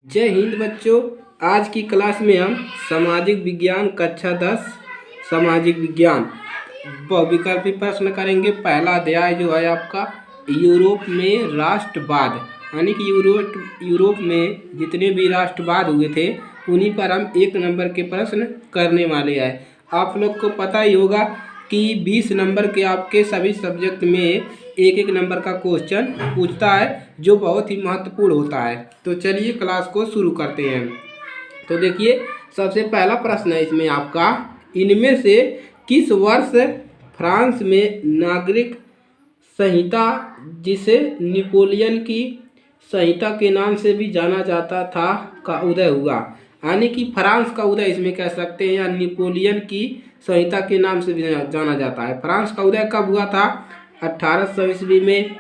जय हिंद बच्चों। आज की क्लास में हम सामाजिक विज्ञान कक्षा 10 सामाजिक विज्ञान बहुविकल्पी प्रश्न करेंगे। पहला अध्याय जो है आपका यूरोप में राष्ट्रवाद, यानी कि यूरोप में जितने भी राष्ट्रवाद हुए थे उन्हीं पर हम 1 नंबर के प्रश्न करने वाले हैं। आप लोग को पता ही होगा कि 20 नंबर के आपके सभी सब्जेक्ट में 1-1 नंबर का क्वेश्चन पूछता है, जो बहुत ही महत्वपूर्ण होता है। तो चलिए क्लास को शुरू करते हैं। तो देखिए, सबसे पहला प्रश्न है इसमें आपका, इनमें से किस वर्ष फ्रांस में नागरिक संहिता, जिसे नेपोलियन की संहिता के नाम से भी जाना जाता था, का उदय हुआ। यानी कि फ्रांस का उदय इसमें कह सकते हैं, या नेपोलियन की संहिता के नाम से भी जाना जाता है। फ्रांस का उदय कब हुआ था? 1800 ईस्वी में,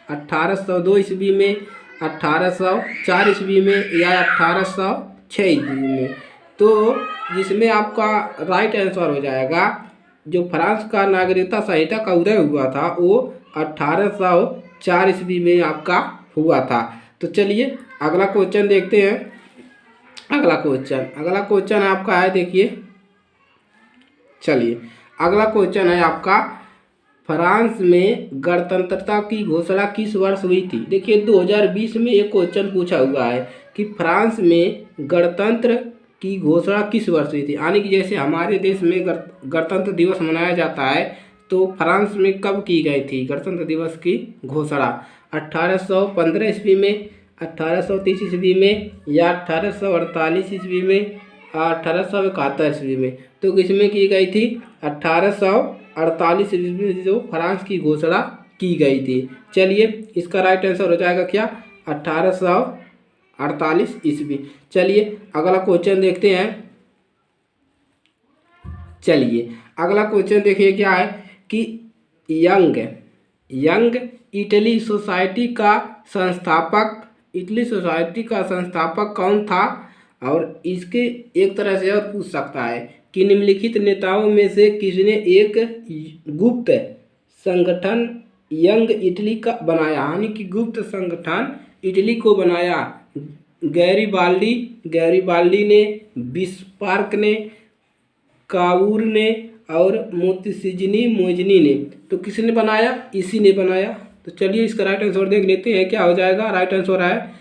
1802 ईस्वी में, 1804 ईस्वी में, या 1806 ईस्वी में। तो जिसमें आपका राइट आंसर हो जाएगा, जो फ्रांस का नागरिकता संहिता का उदय हुआ था वो 1804 ईस्वी में आपका हुआ था। तो चलिए अगला क्वेश्चन देखते हैं। अगला क्वेश्चन आपका है, देखिए चलिए अगला क्वेश्चन है आपका, फ्रांस में गणतंत्रता की घोषणा किस वर्ष हुई थी? देखिए 2020 में एक क्वेश्चन पूछा हुआ है कि फ्रांस में गणतंत्र की घोषणा किस वर्ष हुई थी। यानी कि जैसे हमारे देश में गणतंत्र दिवस मनाया जाता है, तो फ्रांस में कब की गई थी गणतंत्र दिवस की घोषणा? 1815 ईस्वी में, 1830 ईस्वी में, या 1848 ईस्वी में, 1871 ईस्वी में। तो किसमें की गई थी? 1848 ईस्वी में जो फ्रांस की घोषणा की गई थी। चलिए इसका राइट आंसर हो जाएगा क्या? 1848 ईस्वी। चलिए अगला क्वेश्चन देखते हैं। चलिए अगला क्वेश्चन देखिए क्या है कि यंग इटली सोसाइटी का संस्थापक कौन था? और इसके एक तरह से और पूछ सकता है कि निम्नलिखित नेताओं में से किसने एक गुप्त संगठन यंग इटली का बनाया? यानी कि गुप्त संगठन इटली को बनाया। गैरीबाल्डी ने, बिस्मार्क ने, कावूर ने, और मोजिनी ने। तो किसने बनाया? इसी ने बनाया। तो चलिए इसका राइट आंसर देख लेते हैं क्या हो जाएगा। राइट आंसर है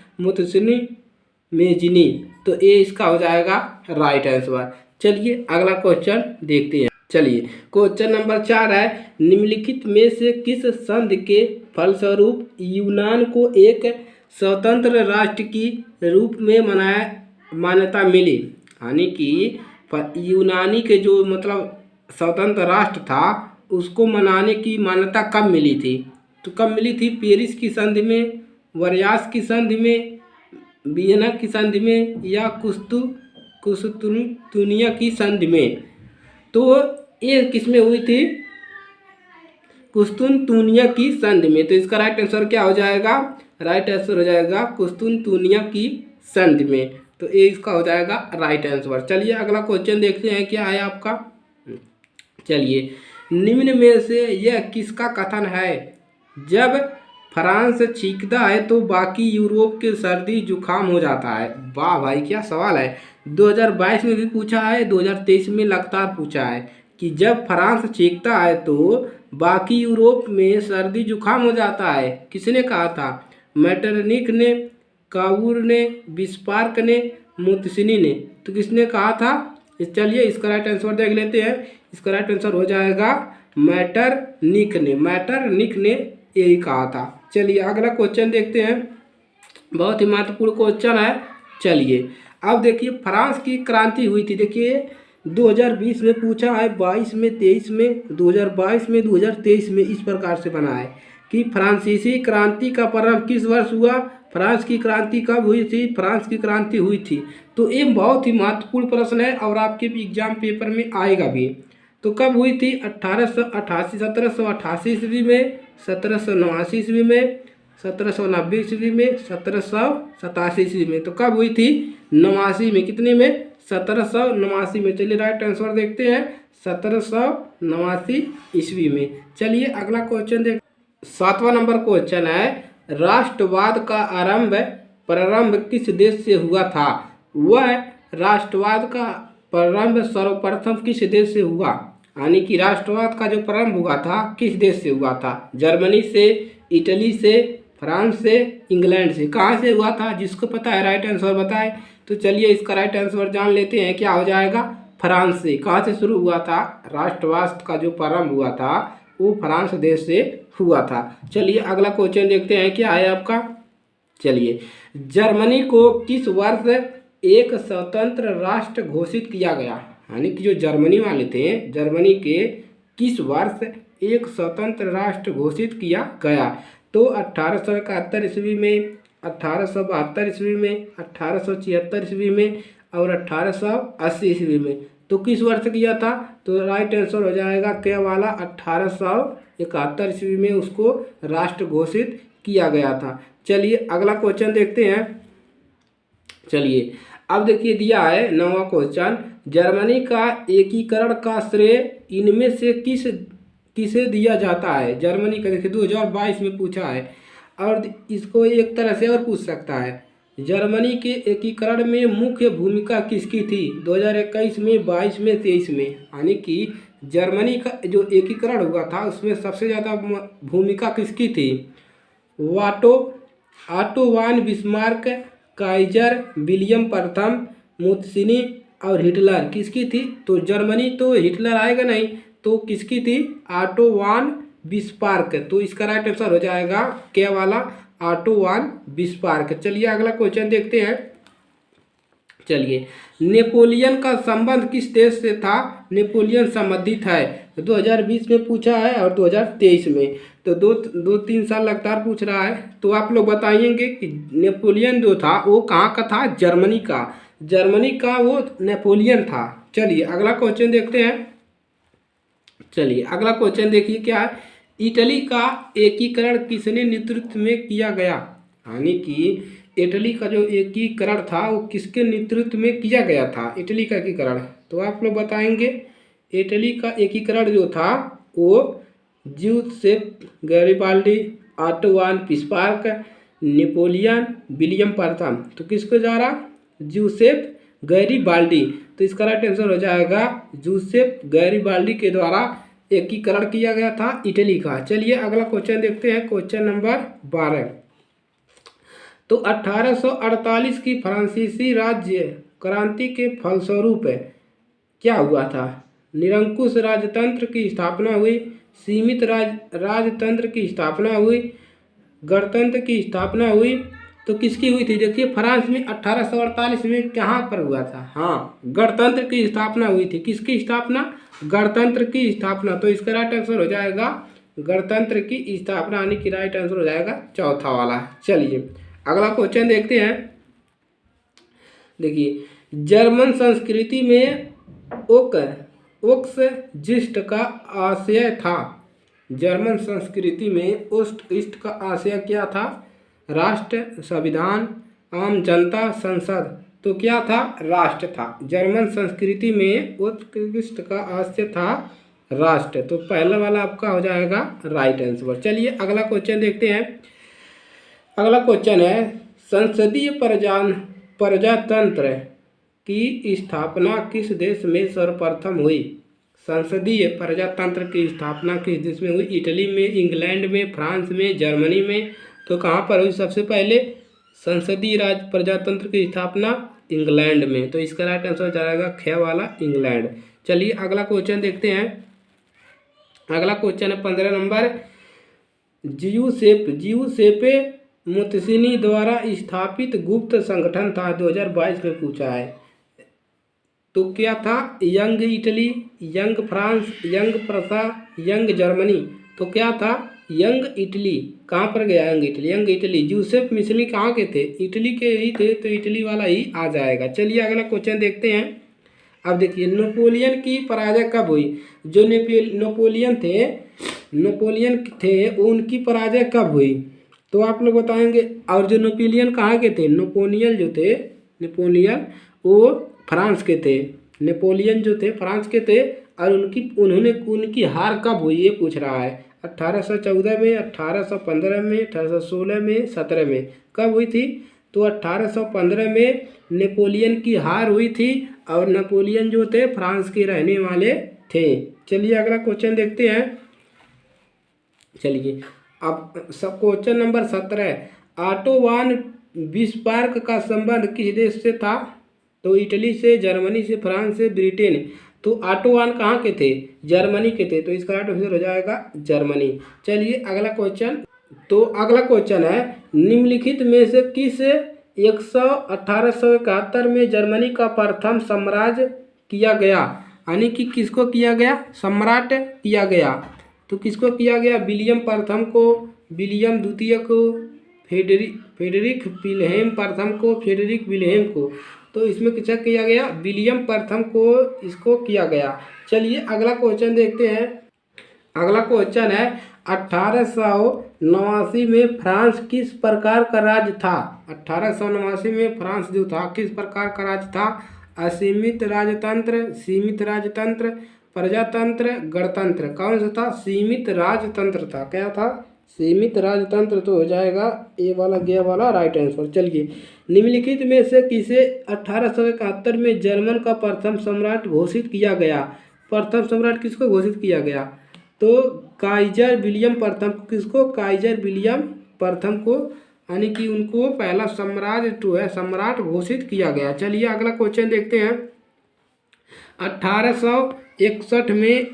मोजिनी। तो ये इसका हो जाएगा राइट आंसर। चलिए अगला क्वेश्चन देखते हैं। चलिए क्वेश्चन नंबर 4 है, निम्नलिखित में से किस संधि के फलस्वरूप यूनान को एक स्वतंत्र राष्ट्र की रूप में मान्यता मिली? यानी कि यूनानी के जो मतलब स्वतंत्र राष्ट्र था, उसको मनाने की मान्यता कब मिली थी? तो कब मिली थी? पेरिस की संधि में, वर्साय की संधि में, वियना की संधि में, या कुस्तुनतुनिया की संधि में। तो ये किसमें हुई थी? कुस्तुनतुनिया की संधि में। तो इसका राइट आंसर क्या हो जाएगा? राइट आंसर हो जाएगा कुस्तुनतुनिया की संधि में। तो ये इसका हो जाएगा राइट आंसर। चलिए अगला क्वेश्चन देखते हैं क्या है आपका। चलिए, निम्न में से यह किसका कथन है, जब फ्रांस छींकता है तो बाकी यूरोप के सर्दी जुकाम हो जाता है? वाह भाई, क्या सवाल है। 2022 में भी पूछा है, 2023 में लगातार पूछा है कि जब फ्रांस छींकता है तो बाकी यूरोप में सर्दी जुकाम हो जाता है। किसने कहा था? मेटरनिक ने, कावूर ने, बिस्मार्क ने, मोजिनी ने। तो किसने कहा था? चलिए इसका राइट आंसर देख लेते हैं। इसका राइट आंसर हो जाएगा मेटरनिक ने यही कहा था। चलिए अगला क्वेश्चन देखते हैं, बहुत ही महत्वपूर्ण क्वेश्चन है। चलिए अब देखिए, फ्रांस की क्रांति हुई थी। देखिए 2020 में पूछा है, 22 में, 23 में, 2022 में, 2023 में। इस प्रकार से बना है कि फ्रांसीसी क्रांति का प्रारंभ किस वर्ष हुआ? फ्रांस की क्रांति कब हुई थी? फ्रांस की क्रांति हुई थी। तो ये बहुत ही महत्वपूर्ण प्रश्न है और आपके भी एग्जाम पेपर में आएगा भी। तो कब हुई थी? 1788 ईस्वी में, 1789 ईस्वी में, 1790 ईस्वी में, 1787 ईस्वी में। तो कब हुई थी? 89 में। कितने में? 1789 में। चलिए राइट आंसर देखते हैं, 1789 ईस्वी में। चलिए अगला क्वेश्चन देख, 7वां नंबर क्वेश्चन है, राष्ट्रवाद का आरंभ प्रारंभ किस देश से हुआ था? वह राष्ट्रवाद का प्रारंभ सर्वप्रथम किस देश से हुआ? यानी कि राष्ट्रवाद का जो प्रारंभ हुआ था किस देश से हुआ था? जर्मनी से, इटली से, फ्रांस से, इंग्लैंड से। कहाँ से हुआ था? जिसको पता है राइट आंसर बताए। तो चलिए इसका राइट आंसर जान लेते हैं, क्या हो जाएगा? फ्रांस से। कहाँ से शुरू हुआ था? राष्ट्रवाद का जो प्रारंभ हुआ था वो फ्रांस देश से हुआ था। चलिए अगला क्वेश्चन देखते हैं, क्या है आपका। चलिए, जर्मनी को किस वर्ष एक स्वतंत्र राष्ट्र घोषित किया गया? यानी कि जो जर्मनी वाले थे, जर्मनी के किस वर्ष एक स्वतंत्र राष्ट्र घोषित किया गया? तो 1871 ईस्वी में, 1872 ईस्वी में, 1876 ईस्वी में और 1880 ईस्वी में। तो किस वर्ष किया था? तो राइट आंसर हो जाएगा क्या वाला? 1871 ईस्वी में उसको राष्ट्र घोषित किया गया था। चलिए अगला क्वेश्चन देखते हैं। चलिए अब देखिए दिया है 9वां क्वेश्चन, जर्मनी का एकीकरण का श्रेय इनमें से किसे दिया जाता है? जर्मनी का देखिए 2022 में पूछा है, और इसको एक तरह से और पूछ सकता है, जर्मनी के एकीकरण में मुख्य भूमिका किसकी थी? 2021 में, 22 में, 23 में। यानी कि जर्मनी का जो एकीकरण हुआ था उसमें सबसे ज़्यादा भूमिका किसकी थी? ऑटो वान बिस्मार्क, काइजर, विलियम प्रथम, मुत्सोलिनी और हिटलर किसकी थी? तो जर्मनी तो हिटलर आएगा नहीं, तो किसकी थी? ऑटो वान बिस्मार्क। तो इसका राइट आंसर हो जाएगा क्या वाला? ऑटो वान बिस्मार्क। चलिए अगला क्वेश्चन देखते हैं। चलिए, नेपोलियन का संबंध किस देश से था? नेपोलियन संबंधित है, 2020 में पूछा है और 2023 में। तो दो तीन साल लगातार पूछ रहा है। तो आप लोग बताइएंगे कि नेपोलियन जो था वो कहाँ का था? जर्मनी का। जर्मनी का वो नेपोलियन था। चलिए अगला क्वेश्चन देखते हैं। चलिए अगला क्वेश्चन देखिए क्या है, इटली का एकीकरण किसने नेतृत्व में किया गया? यानी कि इटली का जो एकीकरण था वो किसके नेतृत्व में किया गया था? इटली का एकीकरण तो आप लोग बताएंगे। इटली का एकीकरण जो था वो ज्यूसेप गैरिबाल्डी, ऑटो वान बिस्मार्क, नेपोलियन, विलियम प्रथम। तो किसको जा रहा? Giuseppe Garibaldi. तो इसका राइट आंसर हो जाएगा ज्यूसेप गैरिबाल्डी के द्वारा एकीकरण किया गया था इटली का। चलिए अगला क्वेश्चन देखते हैं, क्वेश्चन नंबर 12। तो 1848 की फ्रांसीसी राज्य क्रांति के फलस्वरूप क्या हुआ था? निरंकुश राजतंत्र की स्थापना हुई, सीमित राजतंत्र की स्थापना हुई, गणतंत्र की स्थापना हुई। तो किसकी हुई थी? देखिए फ्रांस में 1848 में कहाँ पर हुआ था? हाँ, गणतंत्र की स्थापना हुई थी। किसकी स्थापना? गणतंत्र की स्थापना। तो इसका राइट आंसर हो जाएगा गणतंत्र की स्थापना, यानी कि राइट आंसर हो जाएगा चौथा वाला। चलिए अगला क्वेश्चन देखते हैं। देखिए, जर्मन संस्कृति में ओक्स जिस्ट का आशय था। जर्मन संस्कृति में ओस्ट ईस्ट का आशय क्या था? राष्ट्र, संविधान, आम जनता, संसद। तो क्या था? राष्ट्र था। जर्मन संस्कृति में उत्कृष्ट का आशय था राष्ट्र। तो पहला वाला आपका हो जाएगा राइट आंसर। चलिए अगला क्वेश्चन देखते हैं। अगला क्वेश्चन है, संसदीय प्रजातंत्र की स्थापना किस देश में सर्वप्रथम हुई? संसदीय प्रजातंत्र की स्थापना किस देश में हुई? इटली में, इंग्लैंड में, फ्रांस में, जर्मनी में। तो कहाँ पर हुई सबसे पहले? संसदीय प्रजातंत्र की स्थापना इंग्लैंड में। तो इसका राइट आंसर जाएगा ख वाला, इंग्लैंड। चलिए अगला क्वेश्चन देखते हैं। अगला क्वेश्चन है 15 नंबर, जियुसेप्पे मुत्सोलिनी द्वारा स्थापित गुप्त संगठन था, 2022 में पूछा है। तो क्या था? Young Italy, young France, young Prussia, young Germany. तो क्या था? Young Italy. कहाँ पर गया young Italy? Young Italy. Giuseppe Mussolini कहाँ के थे? इटली के ही थे, तो इटली वाला ही आ जाएगा। चलिए अगला क्वेश्चन देखते हैं। अब देखिए, नेपोलियन की पराजय कब हुई? जो नेपोलियन थे उनकी पराजय कब हुई? तो आप लोग बताएंगे। और जो नेपोलियन कहाँ के थे? नेपोलियन वो फ्रांस के थे। नेपोलियन जो थे फ्रांस के थे, और उनकी हार कब हुई ये पूछ रहा है। 1814 में, 1815 में, 1816 में, 17 में। कब हुई थी? तो 1815 में नेपोलियन की हार हुई थी और नेपोलियन जो थे फ्रांस के रहने वाले थे। चलिए अगला क्वेश्चन देखते हैं। चलिए अब सब क्वेश्चन नंबर 17, ऑटो वान बिस्मार्क का संबंध किस देश से था? तो इटली से, जर्मनी से, फ्रांस से, ब्रिटेन। तो ऑटो वान कहाँ के थे? जर्मनी के थे, तो इसका राइट आंसर हो जाएगा जर्मनी। चलिए अगला क्वेश्चन। तो अगला क्वेश्चन है, निम्नलिखित में से किस 1871 में जर्मनी का प्रथम साम्राज्य किया गया? यानी कि किसको किया गया? सम्राट किया गया। तो किसको किया गया? विलियम प्रथम को, विलियम द्वितीय को, फेडरिक विल्हेम प्रथम को, फेडरिक विल्हेम को। तो इसमें किसका किया गया? विलियम प्रथम को इसको किया गया। चलिए अगला क्वेश्चन देखते हैं। अगला क्वेश्चन है, 1889 में फ्रांस किस प्रकार का राज्य था? 1889 में फ्रांस जो था किस प्रकार का राज्य था? असीमित राजतंत्र, सीमित राजतंत्र, प्रजातंत्र, गणतंत्र। कौन सा था? सीमित राजतंत्र था। क्या था? सीमित राजतंत्र। तो हो जाएगा ए वाला, गे वाला राइट आंसर। चलिए निम्नलिखित में से किसे 1871 में जर्मन का प्रथम सम्राट घोषित किया गया? प्रथम सम्राट किसको घोषित किया गया? तो काइजर विलियम प्रथम। किसको? काइजर विलियम प्रथम को, यानी कि उनको पहला साम्राज्य जो है सम्राट घोषित किया गया। चलिए अगला क्वेश्चन देखते हैं। 1861 में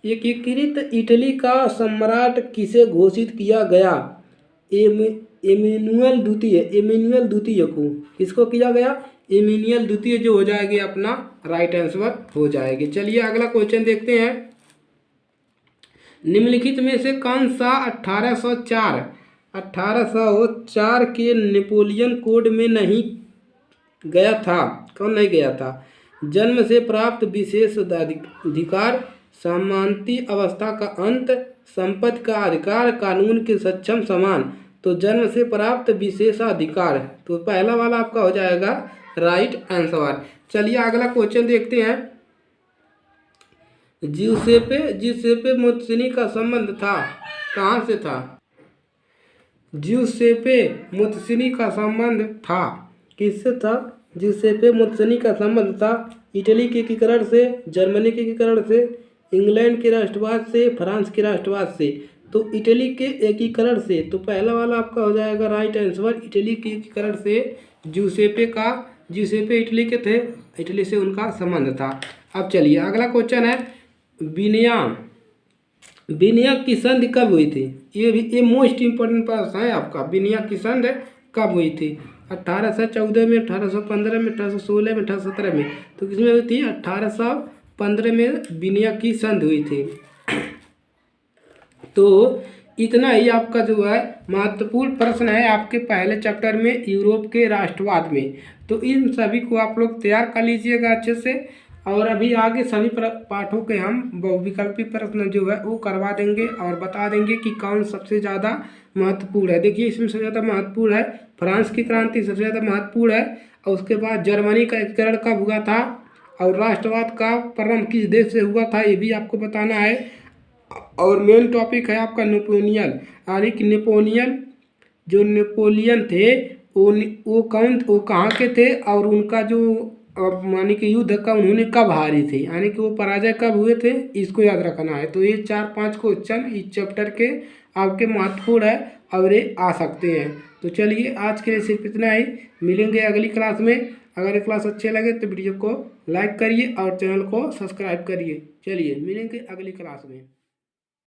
एकीकृत इटली का सम्राट किसे घोषित किया गया? एमेनुअल द्वितीय को। किसको किया गया? एमेनुअल द्वितीय जो हो जाएगी अपना राइट आंसर हो जाएगी। चलिए अगला क्वेश्चन देखते हैं। निम्नलिखित में से कौन सा 1804 के नेपोलियन कोड में नहीं गया था? कौन नहीं गया था? जन्म से प्राप्त विशेष अधिकार, सामंती अवस्था का अंत, संपत्ति का अधिकार, कानून के सक्षम समान। तो जन्म से प्राप्त विशेषाधिकार, तो पहला वाला आपका हो जाएगा राइट आंसर। चलिए अगला क्वेश्चन देखते हैं। जिउसेppe मुस्सोलिनी का संबंध था? कहाँ से था? जिउसेppe मुस्सोलिनी का संबंध था किससे था? जिउसेppe मुस्सोलिनी का संबंध था इटली के एकीकरण से, जर्मनी के एकीकरण से, इंग्लैंड के राष्ट्रवाद से, फ्रांस के राष्ट्रवाद से। तो इटली के एकीकरण से, तो पहला वाला आपका हो जाएगा राइट आंसर। इटली के एकीकरण से जिउसेppe इटली के थे, इटली से उनका संबंध था। अब चलिए अगला क्वेश्चन है, विनिया की संधि कब हुई थी? ये मोस्ट इम्पोर्टेंट प्रश्न है आपका। विनिया की संधि कब हुई थी? 1814 में, 1815 में, 1816 में, 1817 में। तो किसमें हुई थी? 1815 में विनिया की संधि हुई थी। तो इतना ही आपका जो है महत्वपूर्ण प्रश्न है आपके पहले चैप्टर में यूरोप के राष्ट्रवाद में। तो इन सभी को आप लोग तैयार कर लीजिएगा अच्छे से, और अभी आगे सभी पाठों के हम बहुविकल्पी प्रश्न जो है वो करवा देंगे और बता देंगे कि कौन सबसे ज़्यादा महत्वपूर्ण है। देखिए इसमें सबसे ज़्यादा महत्वपूर्ण है फ्रांस की क्रांति, सबसे ज़्यादा महत्वपूर्ण है। और उसके बाद जर्मनी का एकीकरण कब हुआ था, और राष्ट्रवाद का प्रारंभ किस देश से हुआ था, ये भी आपको बताना है। और मेन टॉपिक है आपका नेपोलियन, यानी कि नेपोलियन थे वो कहाँ के थे, और उनका जो यानी कि युद्ध का उन्होंने कब हारी थी, यानी कि वो पराजय कब हुए थे, इसको याद रखना है। तो ये 4-5 क्वेश्चन इस चैप्टर के आपके महत्वपूर्ण है और ये आ सकते हैं। तो चलिए आज के लिए सिर्फ इतना ही, मिलेंगे अगली क्लास में। अगर ये क्लास अच्छे लगे तो वीडियो को लाइक करिए और चैनल को सब्सक्राइब करिए। चलिए मिलेंगे अगली क्लास में।